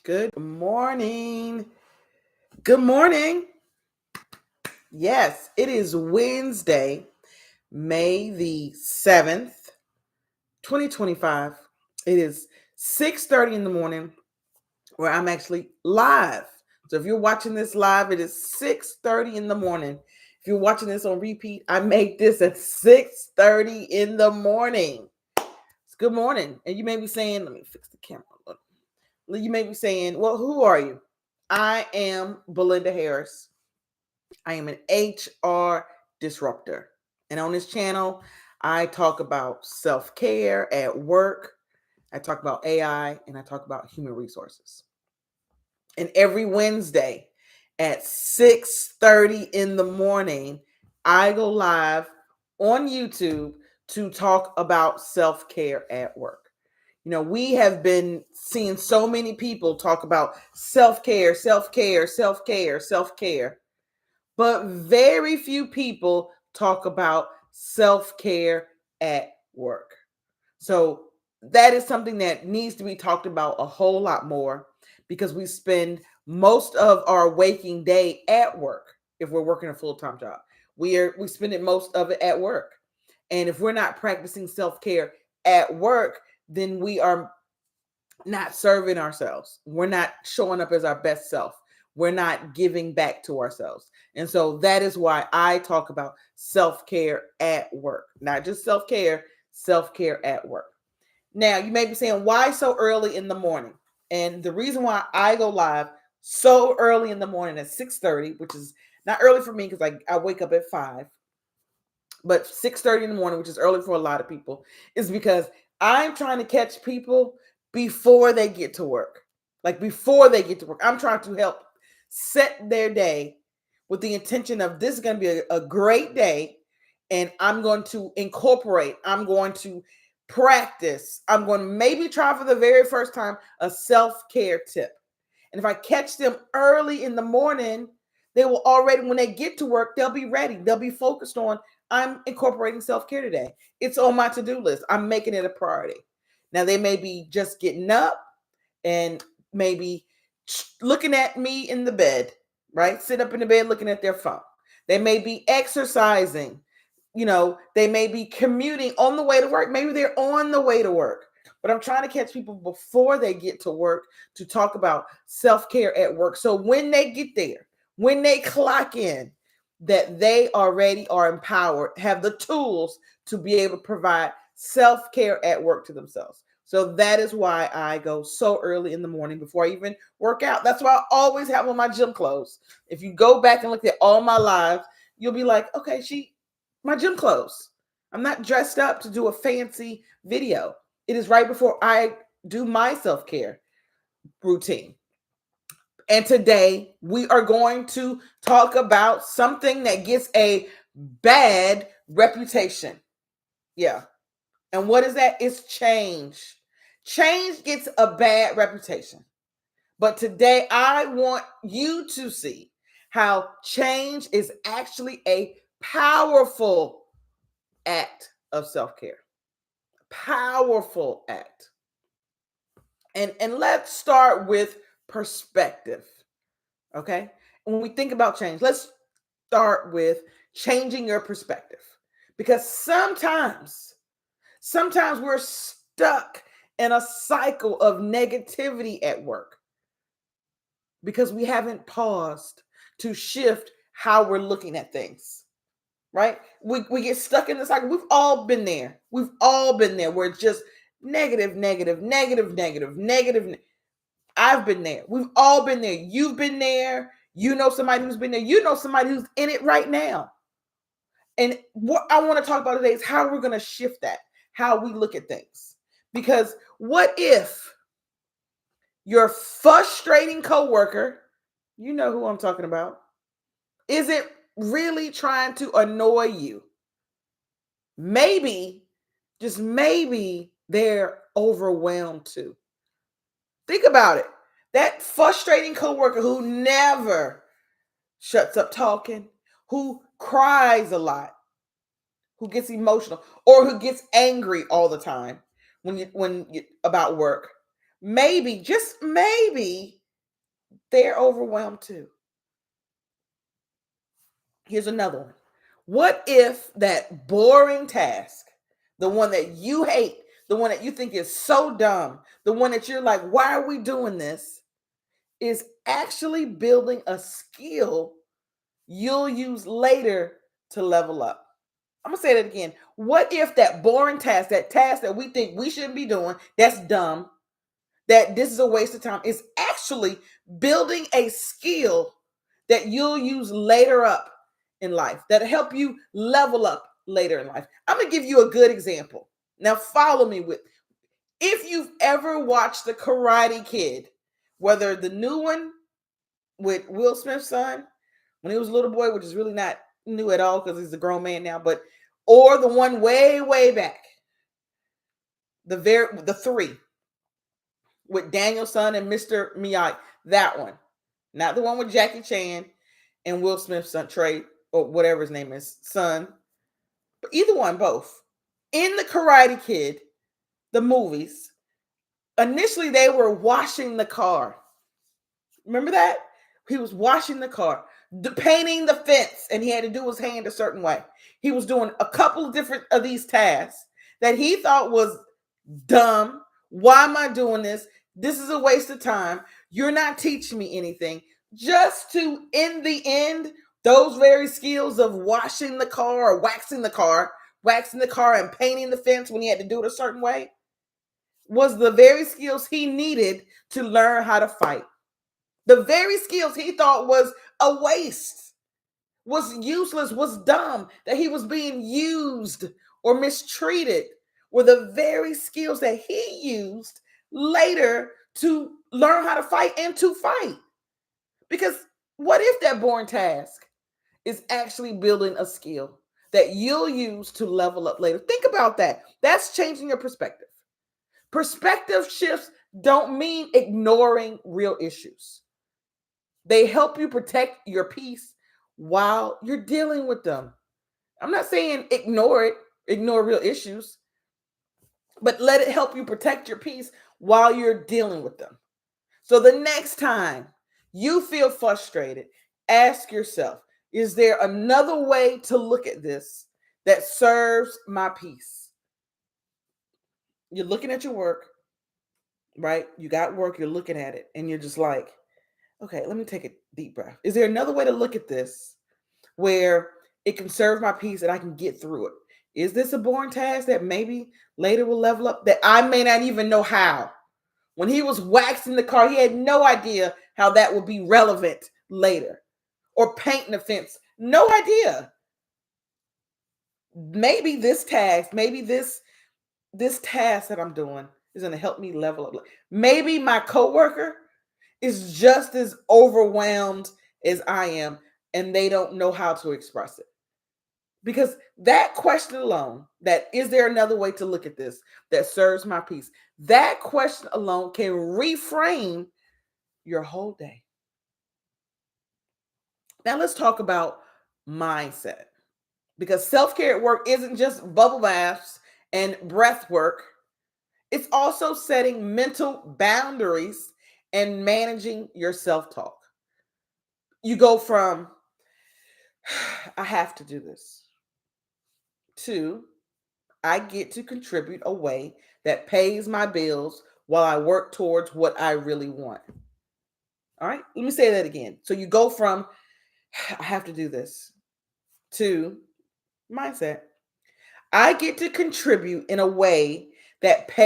Good morning. Good morning. Yes, it is Wednesday, May the 7th, 2025. It is 6:30 in the morning where I'm actually live. So if you're watching this live, it is 6:30 in the morning. If you're watching this on repeat, I made this at 6:30 in the morning. It's good morning. And you may be saying, let me fix the camera. You may be saying, well, who are you? I am Belinda Harris. I am an HR disruptor. And on this channel, I talk about self care at work, I talk about AI, and I talk about human resources. And every Wednesday at 6:30 in the morning, I go live on YouTube to talk about self care at work. We have been seeing so many people talk about self care, self care, self care, self care, but very few people talk about self care at work. So that is something that needs to be talked about a whole lot more because we spend most of our waking day at work. If we're working a full-time job, we spend it most of it at work. And if we're not practicing self-care at work, then we are not serving ourselves. We're not showing up as our best self. We're not giving back to ourselves. And so that is why I talk about self-care at work, not just self-care at work. Now, you may be saying, why so early in the morning? And the reason why I go live so early in the morning at 6:30, which is not early for me because I wake up at 5, but 6:30 in the morning, which is early for a lot of people, is because I'm trying to catch people before they get to work. Like before they get to work, I'm trying to help set their day with the intention of this is going to be a great day. And I'm going to incorporate, I'm going to practice, I'm going to maybe try for the very first time a self-care tip. And if I catch them early in the morning, they will already, when they get to work, they'll be ready. They'll be focused on, I'm incorporating self-care today. It's on my to-do list. I'm making it a priority. Now, they may be just getting up and maybe looking at me in the bed, right? Sit up in the bed looking at their phone. They may be exercising. They may be commuting on the way to work. Maybe they're on the way to work. But I'm trying to catch people before they get to work to talk about self-care at work. So when they get there, when they clock in, that they already are empowered, have the tools to be able to provide self-care at work to themselves. So that is why I go so early in the morning before I even work out. That's why I always have on my gym clothes. If you go back and look at all my lives, you'll be like, okay, my gym clothes. I'm not dressed up to do a fancy video. It is right before I do my self-care routine. And today we are going to talk about something that gets a bad reputation. Yeah. And what is that? It's change. Change gets a bad reputation. But today I want you to see how change is actually a powerful act of self-care. Powerful act. And let's start with perspective. Okay? When we think about change, let's start with changing your perspective. Because sometimes we're stuck in a cycle of negativity at work because we haven't paused to shift how we're looking at things. Right? We get stuck in the cycle. We've all been there. We've all been there where it's just negative, negative, negative, negative, negative. I've been there. We've all been there. You've been there. You know somebody who's been there. You know somebody who's in it right now. And what I want to talk about today is how we're going to shift that, how we look at things. Because what if your frustrating coworker, you know who I'm talking about, isn't really trying to annoy you? Maybe, just maybe, they're overwhelmed too. Think about it. That frustrating coworker who never shuts up talking, who cries a lot, who gets emotional, or who gets angry all the time when you about work. maybe, just maybe, they're overwhelmed too. Here's another one. What if that boring task, the one that you hate, the one that you think is so dumb, the one that you're like, why are we doing this, is actually building a skill you'll use later to level up? I'm going to say that again. What if that boring task, that task that we think we shouldn't be doing, that's dumb, that this is a waste of time, is actually building a skill that you'll use later up in life, that'll help you level up later in life? I'm going to give you a good example. Now, follow me with, if you've ever watched The Karate Kid, whether the new one with Will Smith's son, when he was a little boy, which is really not new at all because he's a grown man now, but, or the one way, way back, the three, with Daniel-san and Mr. Miyagi, that one, not the one with Jackie Chan and Will Smith's son, Trey, or whatever his name is, son, but either one, both. In The Karate Kid, the movies, initially they were washing the car. Remember that? He was washing the car, painting the fence, and he had to do his hand a certain way. He was doing a couple of different of these tasks that he thought was dumb. Why am I doing this? This is a waste of time. You're not teaching me anything. Just to, in the end, those very skills of washing the car or waxing the car and painting the fence when he had to do it a certain way, was the very skills he needed to learn how to fight. The very skills he thought was a waste, was useless, was dumb, that he was being used or mistreated, were the very skills that he used later to learn how to fight and to fight. Because what if that boring task is actually building a skill that you'll use to level up later? Think about that. That's changing your perspective. Perspective shifts don't mean ignoring real issues. They help you protect your peace while you're dealing with them. I'm not saying ignore real issues, but let it help you protect your peace while you're dealing with them. So the next time you feel frustrated, ask yourself, is there another way to look at this that serves my peace? You're looking at your work, right? You got work, you're looking at it, and you're just like, okay, let me take a deep breath. Is there another way to look at this where it can serve my peace and I can get through it? Is this a boring task that maybe later will level up that I may not even know how? When he was waxing the car, he had no idea how that would be relevant later. Or painting the fence, no idea. Maybe this task, this task that I'm doing is going to help me level up. Maybe my coworker is just as overwhelmed as I am, and they don't know how to express it. Because that question alone, that is there another way to look at this that serves my peace? That question alone can reframe your whole day. Now let's talk about mindset. Because self-care at work isn't just bubble baths and breath work. It's also setting mental boundaries and managing your self-talk. You go from, I have to do this, to, I get to contribute a way that pays my bills while I work towards what I really want. All right, let me say that again. So you go from, I have to do this, to mindset. I get to contribute in a way that pays